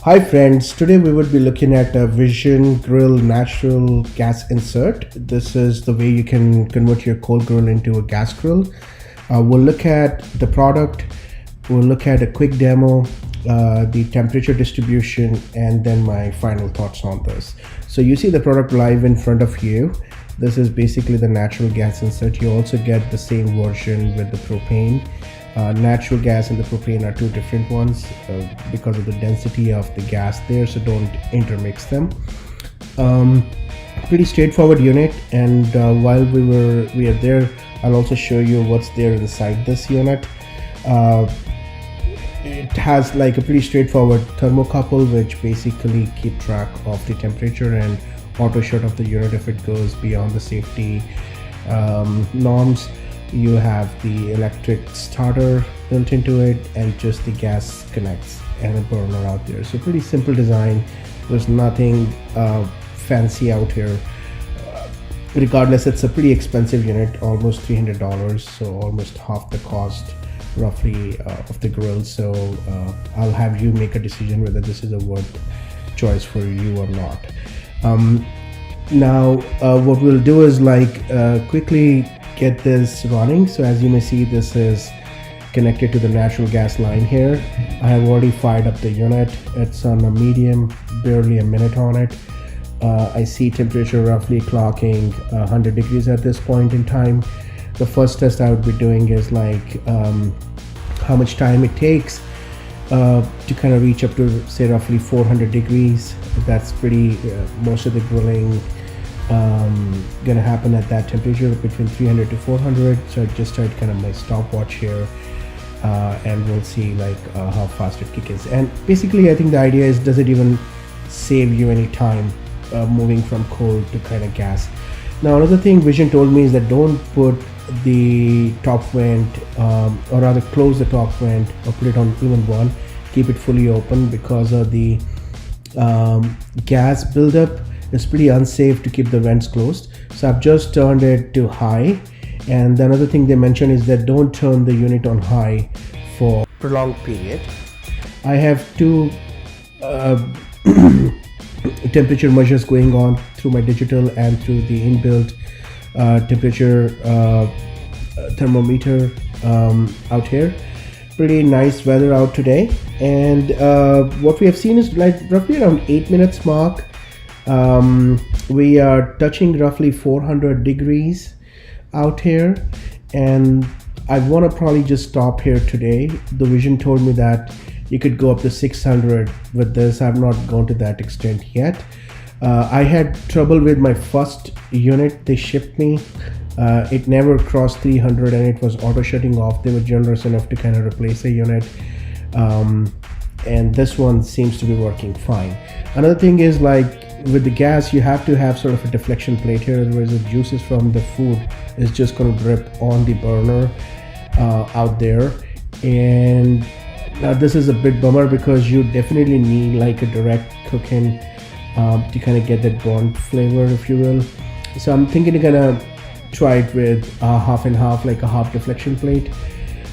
Hi friends, today we would be looking at a Vision Grill natural gas insert. This is the way you can convert your coal grill into a gas grill. We'll look at the product, we'll look at a quick demo, the temperature distribution, and then my final thoughts on this. So you see the product live in front of you. This is basically the natural gas insert. You also get the same version with the propane. Natural gas and the propane are two different ones because of the density of the gas there, so don't intermix them. Pretty straightforward unit, and while we are there, I'll also show you what's there inside this unit. It has like a pretty straightforward thermocouple which basically keep track of the temperature and auto shut off the unit if it goes beyond the safety norms. You have the electric starter built into it and just the gas connects and a burner out there. So pretty simple design. There's nothing fancy out here. Regardless, it's a pretty expensive unit, almost $300, so almost half the cost roughly of the grill. So I'll have you make a decision whether this is a worth choice for you or not. Now what we'll do is quickly get this running. So as you may see, this is connected to the natural gas line here. I have already fired up the unit. It's on a medium, barely a minute on it. I see temperature roughly clocking 100 degrees at this point in time. The first test I would be doing is how much time it takes to kind of reach up to say roughly 400 degrees. That's pretty most of the grilling gonna happen at that temperature between 300 to 400. So I just started kind of my stopwatch here, and we'll see how fast it kicks. And basically I think the idea is, does it even save you any time moving from coal to kind of gas? Now another thing Vision told me is that don't put the top vent or rather close the top vent or put it on even one. Keep it fully open because of the gas buildup. It's pretty unsafe to keep the vents closed. So I've just turned it to high. And another thing they mentioned is that don't turn the unit on high for prolonged period. I have two temperature measures going on through my digital and through the inbuilt temperature thermometer out here. Pretty nice weather out today, and what we have seen is roughly around 8 minutes mark. We are touching roughly 400 degrees out here, and I want to probably just stop here today. The Vision told me that you could go up to 600 with this. I've not gone to that extent yet. I had trouble with my first unit they shipped me. It never crossed 300 and it was auto shutting off. They were generous enough to kind of replace a unit, and this one seems to be working fine. Another thing is, with the gas, you have to have sort of a deflection plate here, otherwise the juices from the food is just going to drip on the burner out there. And now this is a bit bummer because you definitely need a direct cooking to kind of get that burnt flavor, if you will. So I'm thinking to kind of try it with half and half, like a half deflection plate.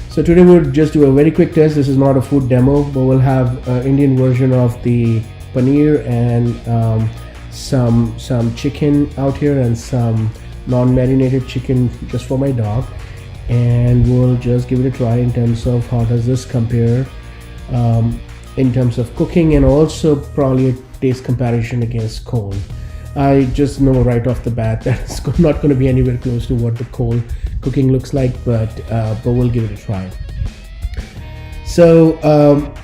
So today we'll just do a very quick test. This is not a food demo, but we'll have an Indian version of the paneer and some chicken out here and some non-marinated chicken just for my dog, and we'll just give it a try in terms of how does this compare in terms of cooking, and also probably a taste comparison against coal. I just know right off the bat that it's not going to be anywhere close to what the coal cooking looks like, but we'll give it a try. So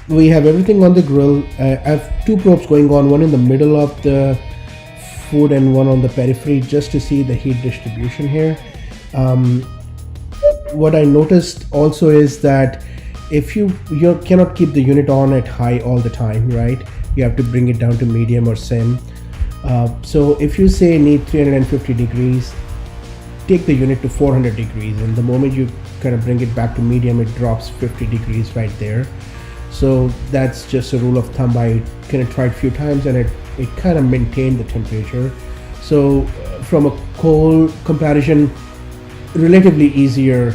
we have everything on the grill. I have two probes going on, one in the middle of the food and one on the periphery, just to see the heat distribution here. What I noticed also is that if you cannot keep the unit on at high all the time, right? You have to bring it down to medium or sim. So if you say need 350 degrees, take the unit to 400 degrees, and the moment you kind of bring it back to medium, it drops 50 degrees right there. So that's just a rule of thumb. I kind of tried a few times and it kind of maintained the temperature. So from a coal comparison, relatively easier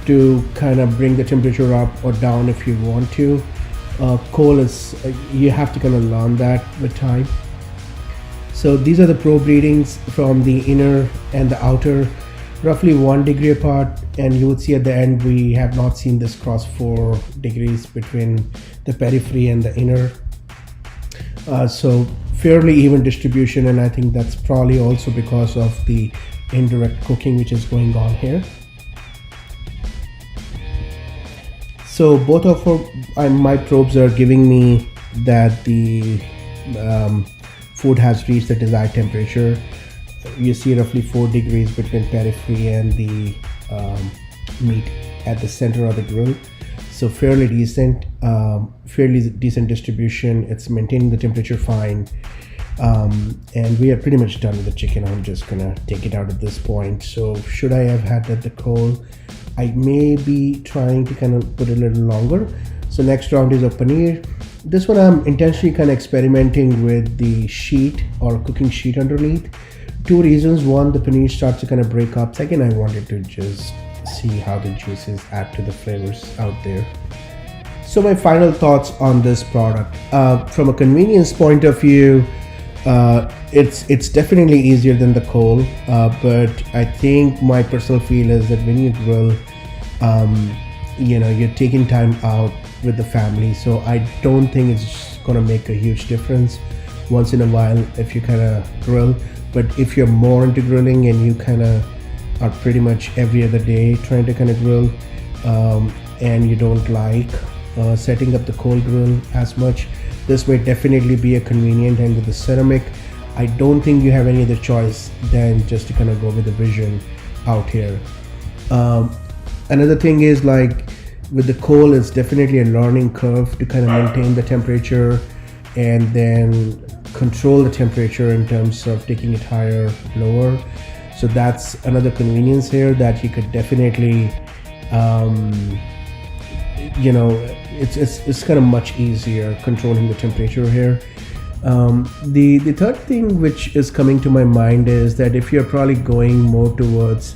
to kind of bring the temperature up or down if you want to. coal is you have to kind of learn that with time. So these are the probe readings from the inner and the outer, roughly 1 degree apart, and you would see at the end we have not seen this cross 4 degrees between the periphery and the inner. So fairly even distribution, and I think that's probably also because of the indirect cooking which is going on here. So both of my probes are giving me that the food has reached the desired temperature. You see roughly 4 degrees between periphery and the meat at the center of the grill. So fairly decent distribution. It's maintaining the temperature fine. And we are pretty much done with the chicken. I'm just gonna take it out at this point. So should I have had the coal, I may be trying to kind of put it a little longer. So next round is of paneer. This one I'm intentionally kind of experimenting with the sheet or cooking sheet underneath. 2 reasons. One, the paneer starts to kind of break up. Second, I wanted to just see how the juices add to the flavors out there. So my final thoughts on this product. From a convenience point of view, it's definitely easier than the coal, but I think my personal feel is that when you grill, you're taking time out with the family, so I don't think it's gonna make a huge difference once in a while if you kind of grill. But if you're more into grilling and you kind of are pretty much every other day trying to kind of grill, and you don't like setting up the coal grill as much, this may definitely be a convenient. And with the ceramic, I don't think you have any other choice than just to kind of go with the Vision out here. Another thing is, like with the coal, it's definitely a learning curve to kind of maintain the temperature and then control the temperature in terms of taking it higher, lower. So that's another convenience here, that you could definitely it's kind of much easier controlling the temperature here. The third thing which is coming to my mind is that if you're probably going more towards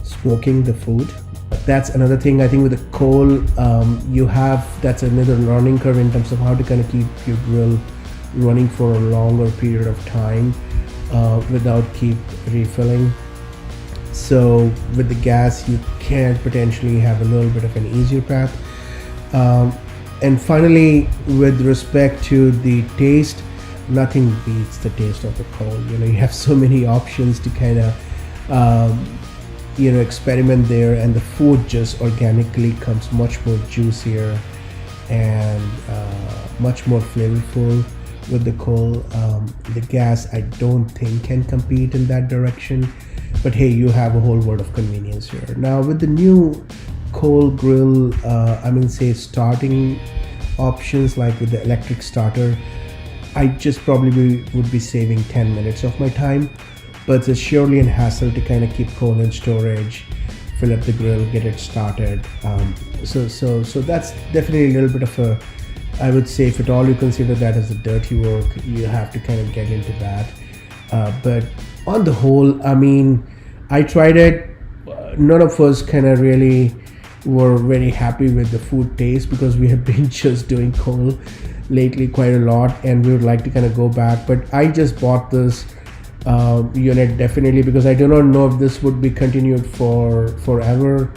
smoking the food, that's another thing. I think with the coal, that's another learning curve in terms of how to kind of keep your grill running for a longer period of time without keep refilling. So with the gas, you can potentially have a little bit of an easier path. And finally, with respect to the taste, nothing beats the taste of the coal. You have so many options to kind of experiment there, and the food just organically comes much more juicier and much more flavorful with the coal. The gas, I don't think, can compete in that direction, but hey, you have a whole world of convenience here. Now with the new coal grill, say starting options, like with the electric starter, I just probably would be saving 10 minutes of my time, but it's surely a hassle to kind of keep coal in storage, fill up the grill, get it started. So that's definitely a little bit of a, I would say, if at all you consider that as a dirty work, you have to kind of get into that. But on the whole, I tried it. None of us kind of really were very happy with the food taste, because we have been just doing coal lately quite a lot, and we would like to kind of go back. But I just bought this unit definitely because I do not know if this would be continued for forever.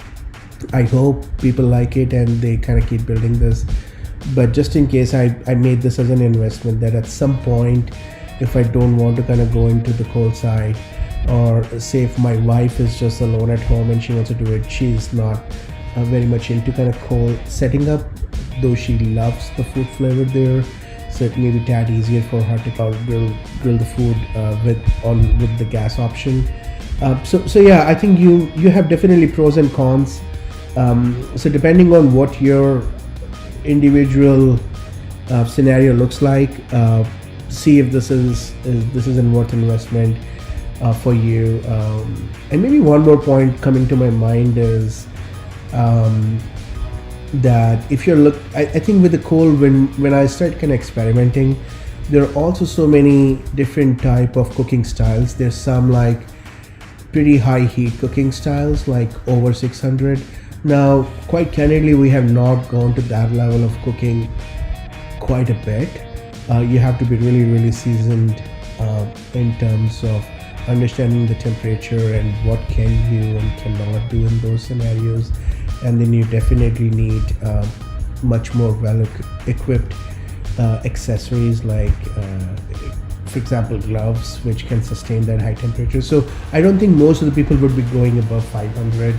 I hope people like it and they kind of keep building this, but just in case, I made this as an investment, that at some point, if I don't want to kind of go into the coal side, or say if my wife is just alone at home and she wants to do it, she's not very much into kind of coal setting up, though she loves the food flavor there, so it may be tad easier for her to grill the food with the gas option. So yeah, I think you have definitely pros and cons. So depending on what your individual scenario looks like, see if this is an worth investment for you. And maybe one more point coming to my mind is that if you're I think with the coal, when I started kind of experimenting, there are also so many different type of cooking styles. There's some like pretty high heat cooking styles, like over 600. Now, quite candidly, we have not gone to that level of cooking quite a bit. You have to be really seasoned in terms of understanding the temperature and what can you and cannot do in those scenarios. And then you definitely need much more well equipped accessories like for example gloves, which can sustain that high temperature. So I don't think most of the people would be going above 500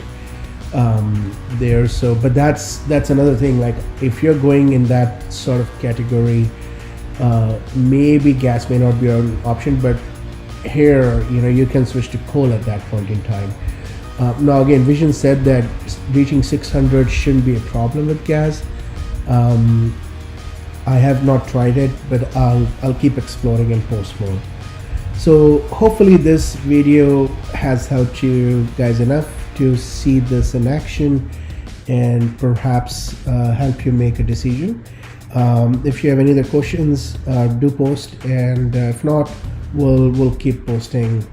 there. So but that's another thing, like if you're going in that sort of category, maybe gas may not be an option, but here you can switch to coal at that point in time. Now again, Vision said that reaching 600 shouldn't be a problem with gas. I have not tried it, but I'll keep exploring and post more. So hopefully this video has helped you guys enough to see this in action and perhaps help you make a decision. If you have any other questions, do post, and if not, we'll keep posting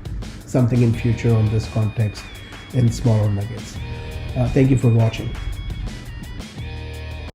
something in future on this context in smaller nuggets. Thank you for watching.